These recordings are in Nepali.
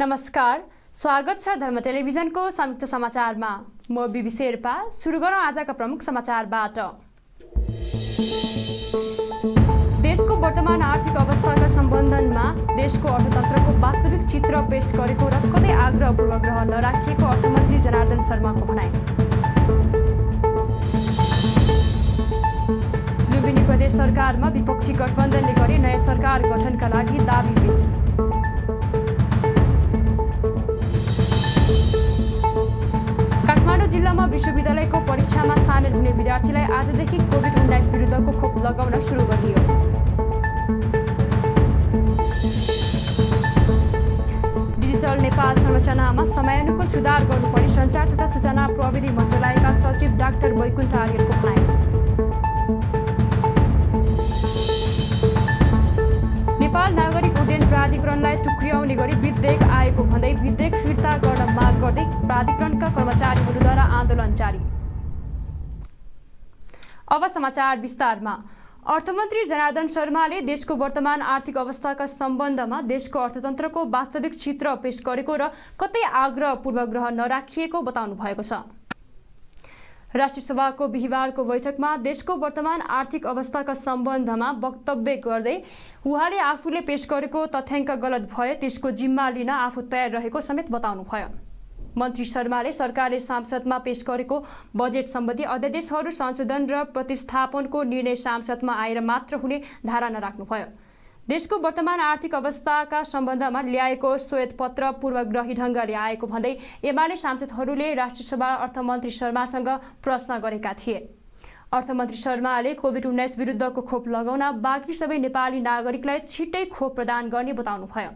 नमस्कार, स्वागत छ धर्म टेलिभिजनको संयुक्त समाचारमा। म बिबी शेर्पा। सुरु गरौँ आजका प्रमुख समाचारबाट। देशको वर्तमान आर्थिक अवस्थाका सम्बन्धमा देशको अर्थतन्त्रको वास्तविक चित्र पेश गरेको र कतै आग्रह पूर्वाग्रह नराखिएको अर्थमन्त्री जनार्दन शर्माको भनाइ। लुम्बिनी प्रदेश सरकारमा विपक्षी गठबन्धनले गरी नयाँ सरकार गठनका लागि दाबी पेश। काठमाडौँ जिल्लामा विश्वविद्यालयको परीक्षामा सामेल हुने विद्यार्थीलाई आजदेखि कोभिड-19 विरुद्धको खोप लगाउन सुरु गरियो। डिजिटल नेपाल संरचनामा समयानुकूल सुधार गर्नुपर्ने सञ्चार तथा सूचना प्रविधि मन्त्रालयका सचिव डाक्टर वैकुण्ठ आर्यको भनाइ। नेपाल नागरिक उड्डयन प्राधिकरणलाई टुक्र्याउने गरी विधेयक आएको भन्दै विधेयक फिर्ता गर्न माग गर्दै प्राधिकरणका कर्मचारीहरूद्वारा आन्दोलन जारी। अब समाचार विस्तारमा। अर्थमन्त्री जनार्दन शर्माले देशको वर्तमान आर्थिक अवस्थाका सम्बन्धमा देशको अर्थतन्त्रको वास्तविक चित्र पेश गरेको र कतै आग्रह पूर्वाग्रह नराखिएको बताउनु भएको छ। राष्ट्रिय सभाको बिहिबारको बैठकमा देशको वर्तमान आर्थिक अवस्थाका सम्बन्धमा वक्तव्य गर्दै उहाँले आफूले पेश गरेको तथ्याङ्क गलत भए त्यसको जिम्मा लिन आफू तयार रहेको समेत बताउनुभयो। मन्त्री शर्माले सरकारले संसदमा पेश गरेको बजेट सम्बन्धी अध्यादेशहरू संशोधन र प्रतिस्थापनको निर्णय संसदमा आएर मात्र हुने धारणा राख्नुभयो। देशको वर्तमान आर्थिक अवस्थाका सम्बन्धमा ल्याएको श्वेतपत्र पूर्वग्रही ढङ्गले आएको भन्दै एमाले सांसदहरूले राष्ट्रिय सभा अर्थमन्त्री शर्मासँग प्रश्न गरेका थिए। अर्थमन्त्री शर्माले कोभिड-19 विरुद्धको खोप लगाउन बाँकी सबै नेपाली नागरिकलाई छिट्टै खोप प्रदान गर्ने बताउनुभयो।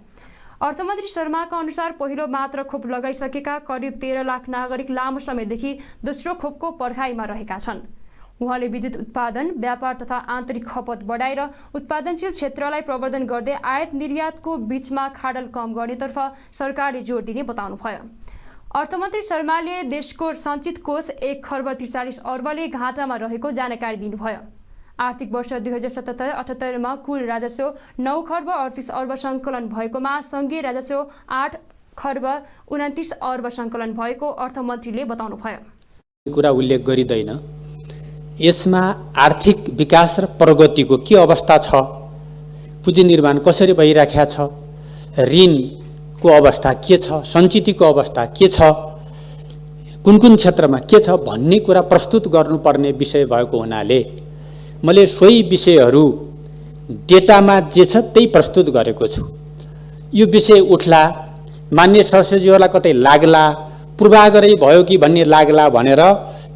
अर्थमन्त्री शर्माका अनुसार पहिलो मात्र खोप लगाइसकेका करिब 13 लाख नागरिक लामो समयदेखि दोस्रो खोपको पर्खाइमा रहेका छन्। उहाँले विद्युत उत्पादन, व्यापार तथा आन्तरिक खपत बढाएर उत्पादनशील क्षेत्रलाई प्रवर्धन गर्दै आयात निर्यातको बीचमा खाडल कम गर्नेतर्फ सरकारले जोड दिने बताउनुभयो। अर्थमन्त्री शर्माले देशको सञ्चित कोष 1 खर्ब 43 अर्बले घाटामा रहेको जानकारी दिनुभयो। आर्थिक वर्ष 2077-78 मा कुल राजस्व 9 खर्ब 38 अर्ब सङ्कलन भएकोमा सङ्घीय राजस्व 8 खर्ब 29 अर्ब सङ्कलन भएको अर्थमन्त्रीले बताउनुभयो। कुरा उल्लेख गरिँदैन, यसमा आर्थिक विकास र प्रगतिको के अवस्था छ, पुँजी निर्माण कसरी भइराखेको छ, ऋणको अवस्था के छ, सञ्चितको अवस्था के छ, कुन कुन क्षेत्रमा के छ भन्ने कुरा प्रस्तुत गर्नुपर्ने विषय भएको हुनाले मैले सोही विषयहरू डेटामा जे छ त्यही प्रस्तुत गरेको छु। यो विषय उठ्ला, मान्य सदस्यज्यूहरूलाई कतै लाग्ला, पूर्वाग्रही भयो कि भन्ने लाग्ला भनेर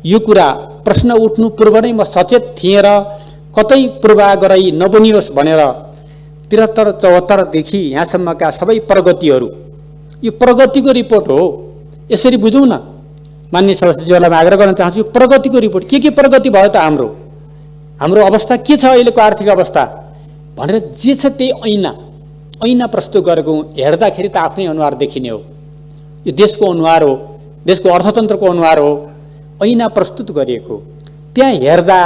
यो कुरा प्रश्न उठ्नु पूर्व नै म सचेत थिएँ र कतै पूर्वाग्रही नबनियोस् भनेर 73-74 देखि यहाँसम्मका सबै प्रगतिहरू, यो प्रगतिको रिपोर्ट हो, यसरी बुझौँ न। मान्य सदस्यज्यूहरूलाई म आग्रह गर्न चाहन्छु, यो प्रगतिको रिपोर्ट के प्रगति भयो त, हाम्रो अवस्था के छ, अहिलेको आर्थिक अवस्था भनेर जे छ त्यही ऐना प्रस्तुत गरेको हेर्दाखेरि त आफ्नै अनुहार देखिने हो। यो देशको अनुहार हो, देशको अर्थतन्त्रको अनुहार हो, ऐना प्रस्तुत गरिएको। त्यहाँ हेर्दा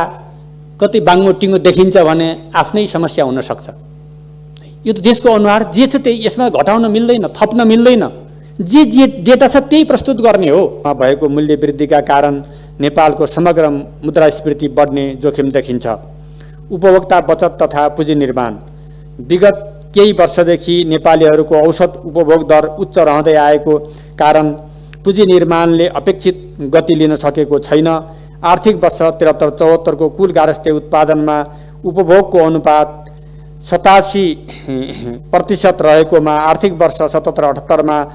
कतै बाङ्गोटिङ्गो देखिन्छ भने आफ्नै समस्या हुनसक्छ। यो त देशको अनुहार जे छ त्यही, यसमा घटाउन मिल्दैन, थप्न मिल्दैन, जे डेटा छ त्यही प्रस्तुत गर्ने हो। भएको मूल्य वृद्धिका कारण नेपालको समग्र मुद्रास्फीति बढ्ने जोखिम देखिन्छ। उपभोक्ता बचत तथा पुँजी निर्माण विगत केही वर्षदेखि नेपालीहरूको औसत उपभोग दर उच्च रहँदै आएको कारण पुँजी निर्माणले अपेक्षित गति लिन सकेको छैन। आर्थिक वर्ष 73-74 को कुल गारस्थे उत्पादनमा उपभोगको अनुपात 87% रहेकोमा आर्थिक वर्ष 77-78 मा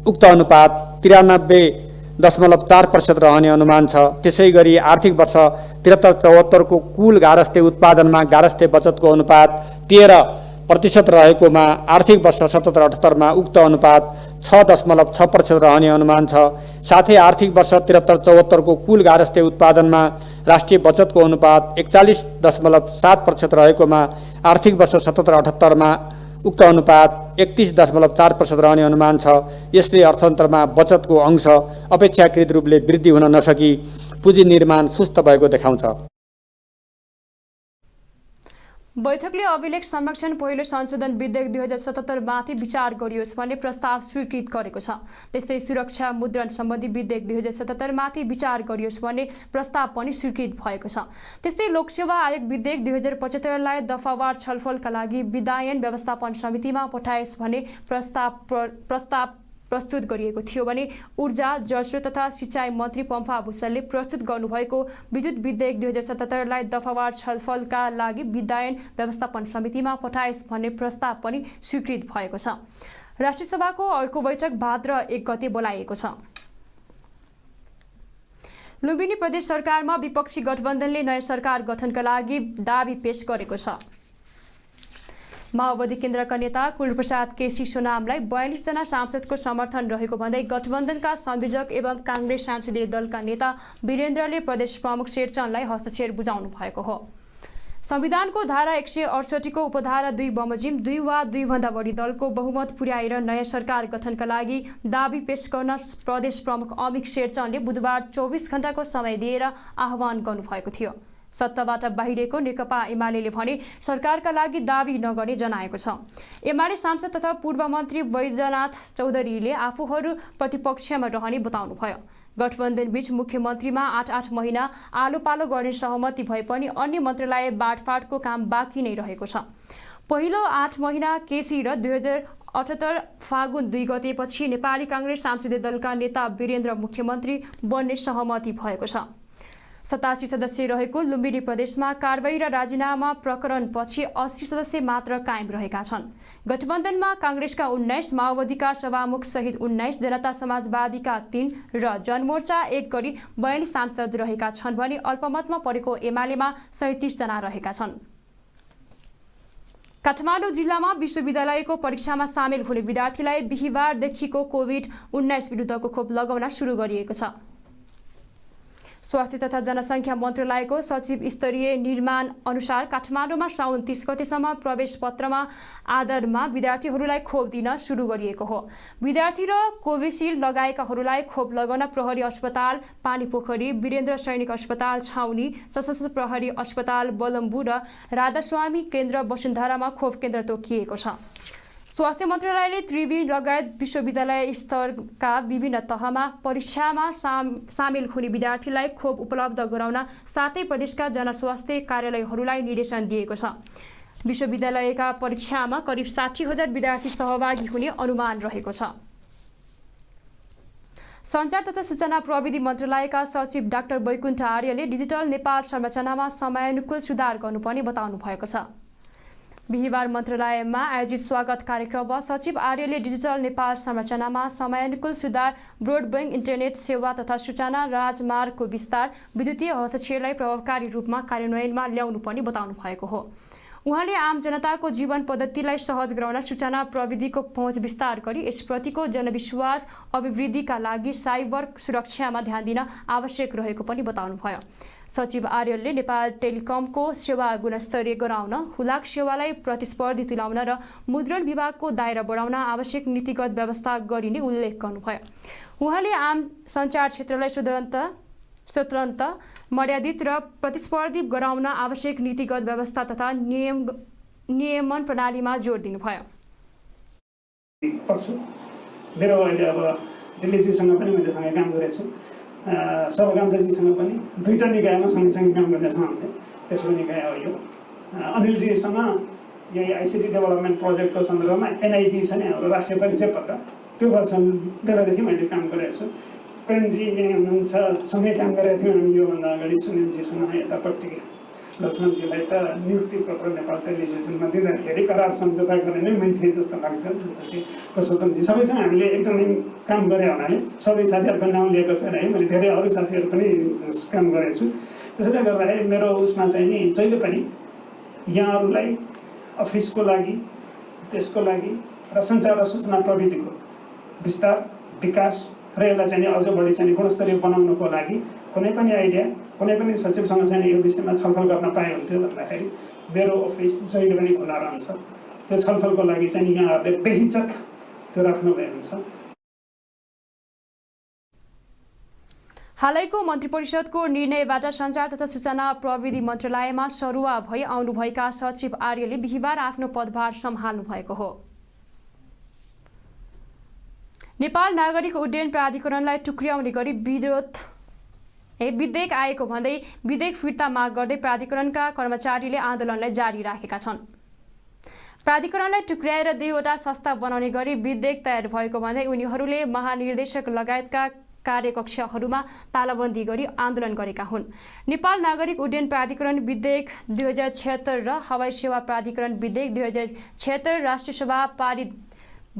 उक्त अनुपात 93.4% रहने अनुमान छ। त्यसै गरी आर्थिक वर्ष 73-74 को कुल गारस्थे उत्पादनमा गारस्थे बचतको अनुपात 13% रहेकोमा आर्थिक वर्ष 77-78 मा उक्त अनुपात 6.6% रहने अनुमान छ। साथै आर्थिक वर्ष 73-74 को कुल गारस्थे उत्पादनमा राष्ट्रिय बचतको अनुपात 41.7% रहेकोमा आर्थिक वर्ष 77-78 मा उक्त अनुपात 31.4% रहने अनुमान छ। यसले अर्थतन्त्रमा बचतको अंश अपेक्षाकृत रूपले वृद्धि हुन नसकी पुँजी निर्माण सुस्त भएको देखाउँछ। बैठकले अभिलेख संरक्षण पहिलो संशोधन विधेयक 2077 माथि विचार गरियोस् भन्ने प्रस्ताव स्वीकृत गरेको छ। त्यस्तै सुरक्षा मुद्रण सम्बन्धी विधेयक 2077 माथि विचार गरियोस् भन्ने प्रस्ताव पनि स्वीकृत भएको छ। त्यस्तै लोकसेवा आयोग विधेयक 2075 लाई दफावार छलफलका लागि विधायन व्यवस्थापन समितिमा पठाइयोस् भन्ने प्रस्ताव प्रस्तुत गरिएको थियो भने ऊर्जा, जलस्रोत तथा सिँचाइ मन्त्री पम्फा भुसालले प्रस्तुत गर्नुभएको विद्युत विधेयक 2077 लाई दफावार छलफलका लागि विधायन व्यवस्थापन समितिमा पठाइयोस् भन्ने प्रस्ताव पनि स्वीकृत भएको छ। राष्ट्रिय सभाको अर्को बैठक भाद्र 1 गते बोलाइएको छ। लुम्बिनी प्रदेश सरकारमा विपक्षी गठबन्धनले नयाँ सरकार गठनका लागि दाबी पेश गरेको छ। माओवादी केन्द्रका नेता कुलप्रसाद केसी सोनामलाई 42 जना सांसदको समर्थन रहेको भन्दै गठबन्धनका संयोजक एवं काङ्ग्रेस संसदीय दलका नेता वीरेन्द्रले प्रदेश प्रमुख शेरचनलाई हस्तक्षेप बुझाउनु भएको हो। संविधानको धारा 168 को उपधारा 2 बमोजिम 2 वा 2 भन्दा बढी दलको बहुमत पुर्याएर नयाँ सरकार गठनका लागि दाबी पेश गर्न प्रदेश प्रमुख अमित शेरचनले बुधबार 24 घण्टाको समय दिएर आह्वान गर्नुभएको थियो। सत्ताबाट बाहिरिएको नेकपा एमाले भने सरकारका लागि दाबी नगर्ने जनाएको छ। एमाले सांसद तथा पूर्व मन्त्री वैद्यनाथ चौधरीले आफूहरू प्रतिपक्षमा रहने बताउनुभयो। गठबन्धनबीच मुख्यमन्त्रीमा 8 महिना आलो पालो गर्ने सहमति भए पनि अन्य मन्त्रालय बाँडफाँडको काम बाँकी नै रहेको छ। पहिलो 8 महिना केसी र 2078 फागुन 2 गतेपछि नेपाली काङ्ग्रेस संसदीय दलका नेता वीरेन्द्र मुख्यमन्त्री बन्ने सहमति भएको छ। 87 सदस्य रहेको लुम्बिनी प्रदेशमा कारबाही र राजीनामा प्रकरणपछि 80 सदस्य मात्र कायम रहेका छन्। गठबन्धनमा काङ्ग्रेसका 19, माओवादीका सभामुख सहित 19, जनता समाजवादीका 3 र जनमोर्चा 1 गरी 42 सांसद रहेका छन् भने अल्पमतमा परेको एमालेमा 37 जना रहेका छन्। काठमाडौँ जिल्लामा विश्वविद्यालयको परीक्षामा सामेल हुने विद्यार्थीलाई बिहीबारदेखिको कोभिड-19 विरुद्धको खोप लगाउन सुरु गरिएको छ। स्वास्थ्य तथा जनसङ्ख्या मन्त्रालयको सचिव स्तरीय निर्माण अनुसार काठमाडौँमा साउन 30 गतेसम्म प्रवेश पत्रमा आधारमा विद्यार्थीहरूलाई खोप दिन सुरु गरिएको हो। विद्यार्थी र कोभिसिल्ड लगाएकाहरूलाई खोप लगाउन प्रहरी अस्पताल पानीपोखरी, वीरेन्द्र सैनिक अस्पताल छाउनी, सशस्त्र प्रहरी अस्पताल बलम्बु र राधास्वामी केन्द्र वसुन्धरामा खोप केन्द्र तोकिएको छ। स्वास्थ्य मन्त्रालयले त्रिवी लगायत विश्वविद्यालय स्तरका विभिन्न तहमा परीक्षामा सामेल हुने विद्यार्थीलाई खोप उपलब्ध गराउन सातै प्रदेशका जनस्वास्थ्य कार्यालयहरूलाई निर्देशन दिएको छ। विश्वविद्यालयका परीक्षामा करिब 60,000 विद्यार्थी सहभागी हुने अनुमान रहेको छ। सञ्चार तथा सूचना प्रविधि मन्त्रालयका सचिव डाक्टर वैकुण्ठ आर्यले डिजिटल नेपाल संरचनामा समयानुकूल सुधार गर्नुपर्ने बताउनु भएको छ। बिहीबार मन्त्रालयमा आयोजित स्वागत कार्यक्रममा सचिव आर्यले डिजिटल नेपाल संरचनामा समयानुकूल सुधार, ब्रोडब्यान्ड इन्टरनेट सेवा तथा सूचना राजमार्गको विस्तार, विद्युतीय हस्तक्षेपलाई प्रभावकारी रूपमा कार्यान्वयनमा ल्याउनुपर्ने बताउनु भएको हो। उहाँले आम जनताको जीवन पद्धतिलाई सहज गराउन सूचना प्रविधिको पहुँच विस्तार गरी यसप्रतिको जनविश्वास अभिवृद्धिका लागि साइबर सुरक्षामा ध्यान दिन आवश्यक रहेको पनि बताउनुभयो। सचिव आर्यले नेपाल टेलिकमको सेवा गुणस्तरीय गराउन, हुलाक सेवालाई प्रतिस्पर्धी तुल्याउन र मुद्रण विभागको दायरा बढाउन आवश्यक नीतिगत व्यवस्था गरिने उल्लेख गर्नुभयो। उहाँले आम सञ्चार क्षेत्रलाई स्वतन्त्र, मर्यादित र प्रतिस्पर्धी गराउन आवश्यक नीतिगत व्यवस्था तथा नियमन प्रणालीमा जोड दिनुभयो। मेरो अहिले अब दिल्लीजीसँग पनि मैले सँगै काम गरेको छु, सबकान्तजीसँग पनि दुईटा निकायमा सँगसँगै काम गरेका छौँ हामीले। तेस्रो निकाय हो यो। अनिलजीसँग यही आइसिटी डेभलपमेन्ट प्रोजेक्टको सन्दर्भमा एनआइटी छ नि हाम्रो राष्ट्रिय परिचय पत्र, त्यो वर्षन बेलादेखि मैले काम गरेको छु। प्रेमजी यहीँ हुनुहुन्छ, सँगै काम गरेका थियौँ हामी योभन्दा अगाडि। सुनिलजीसँग यतापट्टि लक्ष्मणजीलाई त नियुक्ति पत्र नेपाल टेलिभिजनमा दिँदाखेरि करार सम्झौता गर्ने नै मै थिएँ जस्तो लाग्छ। त्यसपछि पुरुषोत्तमजी सबैसँग हामीले एकदमै काम गरे हुनाले सबै साथीहरूको नाम लिएको छैन है, मैले धेरै अरू साथीहरू पनि काम गरेको छु। त्यसैले गर्दाखेरि मेरो उसमा चाहिँ नि जहिले पनि यहाँहरूलाई अफिसको लागि, त्यसको लागि र सञ्चार र सूचना प्रविधिको विस्तार, विकास र यसलाई चाहिँ अझ बढी चाहिँ गुणस्तरीय बनाउनको लागि कुनै पनि आइडिया, कुनै पनि सचिवसँग चाहिँ यो विषयमा छलफल गर्न पाए हुन्थ्यो भन्दाखेरि मेरो अफिस जहिले पनि खुला रहन्छ। त्यो छलफलको लागि चाहिँ यहाँहरूले बेहिचक त्यो राख्नुभएको हुन्छ। हालैको मन्त्री परिषदको निर्णयबाट सञ्चार तथा सूचना प्रविधि मन्त्रालयमा सरुवा भई आउनुभएका सचिव आर्यले बिहिबार आफ्नो पदभार सम्हाल्नु भएको हो। नेपाल नागरिक उड्डयन प्राधिकरणलाई टुक्र्याउने गरी विधेयक आएको भन्दै विधेयक फिर्ता माग गर्दै प्राधिकरणका कर्मचारीले आन्दोलनलाई जारी राखेका छन्। प्राधिकरणलाई टुक्र्याएर 2वटा संस्था बनाउने गरी विधेयक तयार भएको भन्दै उनीहरूले महानिर्देशक लगायतका कार्यकक्षहरूमा तालाबन्दी गरी आन्दोलन गरेका हुन्। नेपाल नागरिक उड्डयन प्राधिकरण विधेयक 2076 र हवाई सेवा प्राधिकरण विधेयक 2076 राष्ट्रिय सभा पारित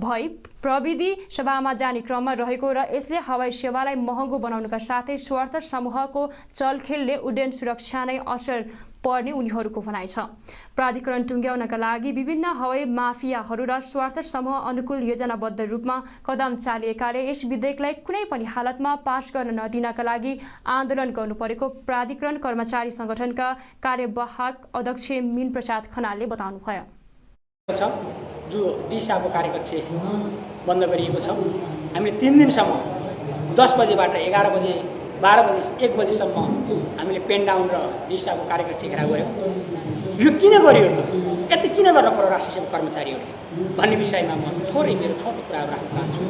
भई प्रविधि सभामा जाने क्रममा रहेको र यसले हवाई सेवालाई महँगो बनाउनुका साथै स्वार्थ समूहको चलखेलले उड्डयन सुरक्षा नै असर पर्ने उनीहरूको भनाइ छ। प्राधिकरण टुङ्ग्याउनका लागि विभिन्न हवाई माफियाहरू र स्वार्थ समूह अनुकूल योजनाबद्ध रूपमा कदम चालिएकाले यस विधेयकलाई कुनै पनि हालतमा पास गर्न नदिनका लागि आन्दोलन गर्नुपरेको प्राधिकरण कर्मचारी संगठनका कार्यवाहक अध्यक्ष मीन प्रसाद खनालले बताउनुभयो। जो दिशाको कार्यकक्ष बन्द गरिएको छ। हामीले 3 दिनसम्म 10 बजेबाट 11 बजे 12 बजे 1 बजेसम्म हामीले पेन डाउन र दिशाको कार्यकक्ष घेराउ गऱ्यौँ। यो किन गरियो त, यति किन गर्न पर्यो राष्ट्रिय सेवा कर्मचारीहरूले भन्ने विषयमा म थोरै मेरो छोटो कुराहरू राख्न चाहन्छु।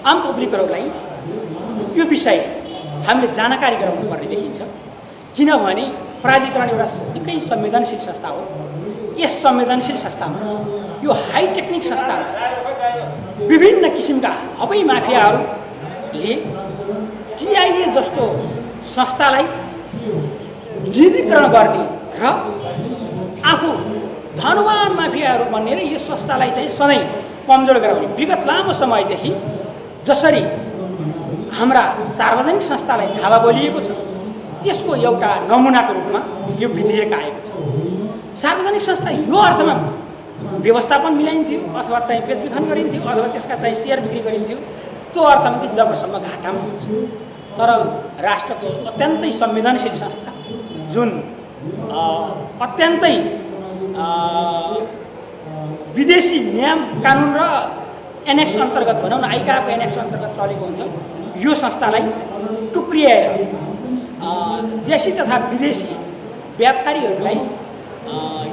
आम पब्लिकहरूलाई यो विषय हामीले जानकारी गराउनु पर्ने देखिन्छ। किनभने प्राधिकरण एउटा निकै संवेदनशील संस्था हो। यस संवेदनशील संस्थामा, यो हाई टेक्निक संस्थामा विभिन्न किसिमका हवाई माफियाहरूले टिआइए जस्तो संस्थालाई निजीकरण गर्ने र आफू धनवान माफियाहरू बनेर यस संस्थालाई चाहिँ सधैँ कमजोर गराउने विगत लामो समयदेखि जसरी हाम्रा सार्वजनिक संस्थालाई धावा बोलिएको छ, त्यसको एउटा नमुनाको रूपमा यो विधेयक आएको छ। सार्वजनिक संस्था यो अर्थमा व्यवस्थापन मिलाइन्थ्यो अथवा चाहिँ बेचबिखन गरिन्थ्यो अथवा त्यसका चाहिँ सेयर बिक्री गरिन्थ्यो त्यो अर्थमा कि जबसम्म घाटामा हुन्छ। तर राष्ट्रको अत्यन्तै संवेदनशील संस्था जुन अत्यन्तै विदेशी नियम कानुन र एनेक्स अन्तर्गत भनौँ न, आइकाको एनेक्स अन्तर्गत चलेको हुन्छ, यो संस्थालाई टुक्रिएर देशी तथा विदेशी व्यापारीहरूलाई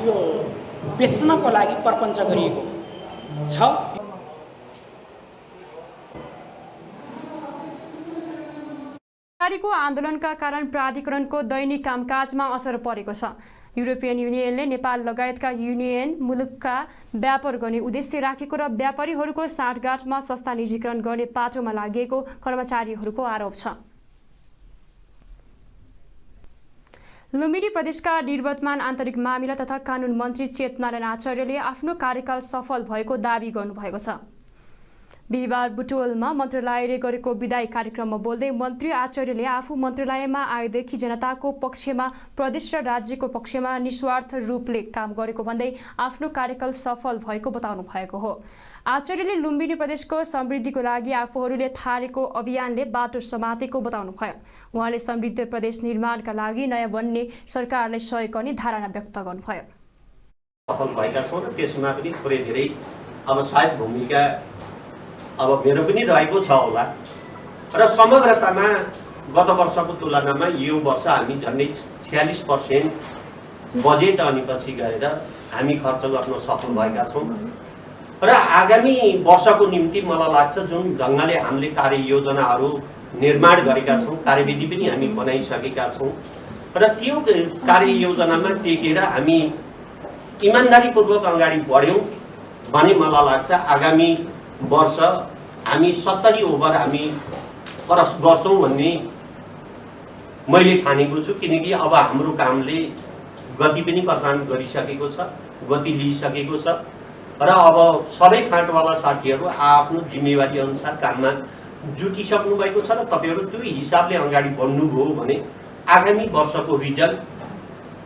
यो बेच्नको लागि प्रपञ्च गरिएको छ। को आन्दोलनका कारण प्राधिकरणको दैनिक कामकाजमा असर परेको छ। युरोपियन युनियनले नेपाल लगायतका युनियन मुलुकका व्यापार गर्ने उद्देश्य राखेको र व्यापारीहरूको साँठगाँठमा संस्था निजीकरण गर्ने पाटोमा लागेको कर्मचारीहरूको आरोप छ। लुम्बिनी प्रदेशका निवर्तमान आन्तरिक मामिला तथा कानुन मन्त्री चेतनारायण आचार्यले आफ्नो कार्यकाल सफल भएको दावी गर्नुभएको छ। बिहिबार बुटवलमा मन्त्रालयले गरेको विदाई कार्यक्रममा बोल्दै मन्त्री आचार्यले आफू मन्त्रालयमा आएदेखि जनताको पक्षमा प्रदेश र राज्यको पक्षमा निस्वार्थ रूपले काम गरेको भन्दै आफ्नो कार्यकाल सफल भएको बताउनु भएको हो। आचार्यले लुम्बिनी प्रदेशको समृद्धिको लागि आफूहरूले थालेको अभियानले बाटो समातेको बताउनु भयो। उहाँले समृद्ध प्रदेश निर्माणका लागि नयाँ बन्ने सरकारलाई सहयोग गर्ने धारणा व्यक्त गर्नुभयो। सफल भएका छौँ र त्यसमा पनि थोरै धेरै अब सायद भूमिका अब मेरो पनि रहेको छ होला र समग्रतामा गत वर्षको तुलनामा यो वर्ष हामी झन्डै 46% बजेट अनि पछि गएर हामी खर्च गर्न सफल भएका छौँ र आगामी वर्षको निम्ति मलाई लाग्छ जुन ढङ्गले हामीले कार्ययोजनाहरू निर्माण गरेका छौँ, कार्यविधि पनि हामी बनाइसकेका छौँ र त्यो कार्ययोजनामा टेकेर हामी इमानदारीपूर्वक अगाडि बढ्यौँ भने मलाई लाग्छ आगामी वर्ष हामी 70 ओभर हामी क्रस गर्छौँ भन्ने मैले ठानेको छु। किनकि अब हाम्रो कामले गति पनि प्रदान गरिसकेको छ, गति लिइसकेको छ र अब सबै फाँटवाला साथीहरू आफ्नो जिम्मेवारी अनुसार काममा जुटिसक्नु भएको छ र तपाईँहरू त्यो हिसाबले अगाडि बढ्नुभयो भने आगामी वर्षको रिजल्ट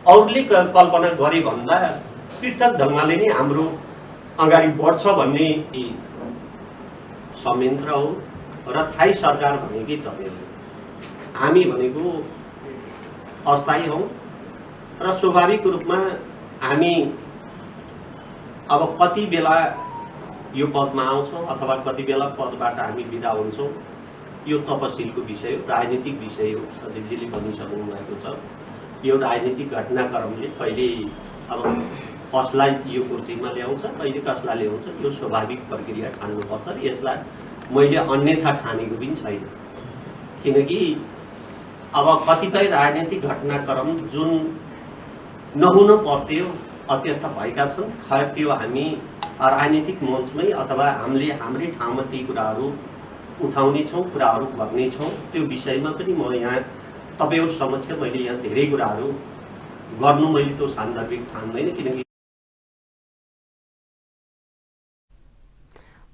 अरूले कल्पना गरे भन्दा पृथक ढङ्गले नै हाम्रो अगाडि बढ्छ भन्ने संयन्त्र हो र थाई सरकार भनेकै तपाईँहरू, हामी भनेको अस्थायी हौँ र स्वाभाविक रूपमा हामी अब कति बेला यो पदमा आउँछौँ अथवा कति बेला पदबाट हामी बिदा हुन्छौँ यो तपसिलको विषय हो, राजनीतिक विषय हो, सचिवजीले भनिसक्नु भएको छ। यो राजनीतिक घटनाक्रमले कहिले अब कसलाई यो कुर्सीमा ल्याउँछ, कहिले कसलाई ल्याउँछ, यो स्वाभाविक प्रक्रिया ठान्नुपर्छ। यसलाई मैले अन्यथा ठानेको पनि छैन, किनकि अब कतिपय राजनीतिक घटनाक्रम जुन नहुन पर्थ्यो अत्यस्थ भएका छन्। खैर त्यो हामी राजनीतिक मञ्चमै अथवा हाम्रै ठाउँमा ती कुराहरू उठाउने छौँ, कुराहरू गर्ने छौँ। त्यो विषयमा पनि म यहाँ तपाईँहरू समक्ष मैले यहाँ धेरै कुराहरू गर्नु मैले त्यो सान्दर्भिक ठान्दैन, किनकि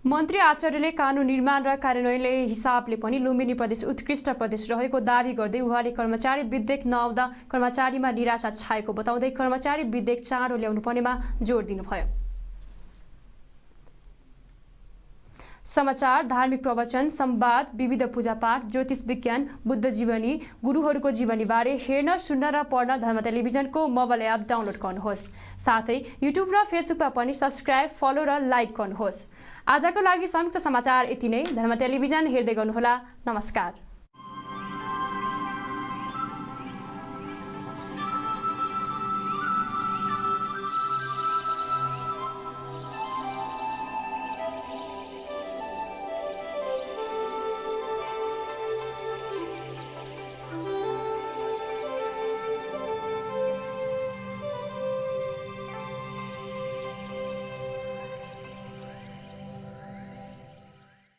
मन्त्री आचार्यले कानुन निर्माण र कार्यान्वयनले हिसाबले पनि लुम्बिनी प्रदेश उत्कृष्ट प्रदेश रहेको दावी गर्दै उहाँले कर्मचारी विधेयक नआउँदा कर्मचारीमा निराशा छाएको बताउँदै कर्मचारी विधेयक चाँडो ल्याउनु पर्नेमा जोड दिनुभयो। समाचार, धार्मिक प्रवचन, संवाद, विविध पूजापाठ, ज्योतिष विज्ञान, बुद्ध जीवनी, गुरुहरूको जीवनीबारे हेर्न, सुन्न र पढ्न धर्म टेलिभिजनको मोबाइल एप डाउनलोड गर्नुहोस्। साथै युट्युब र फेसबुकमा पनि सब्स्क्राइब, फलो र लाइक गर्नुहोस्। आजको लागि संयुक्त समाचार यति नै। धर्म टेलिभिजन हेर्दै गर्नुहोला। नमस्कार।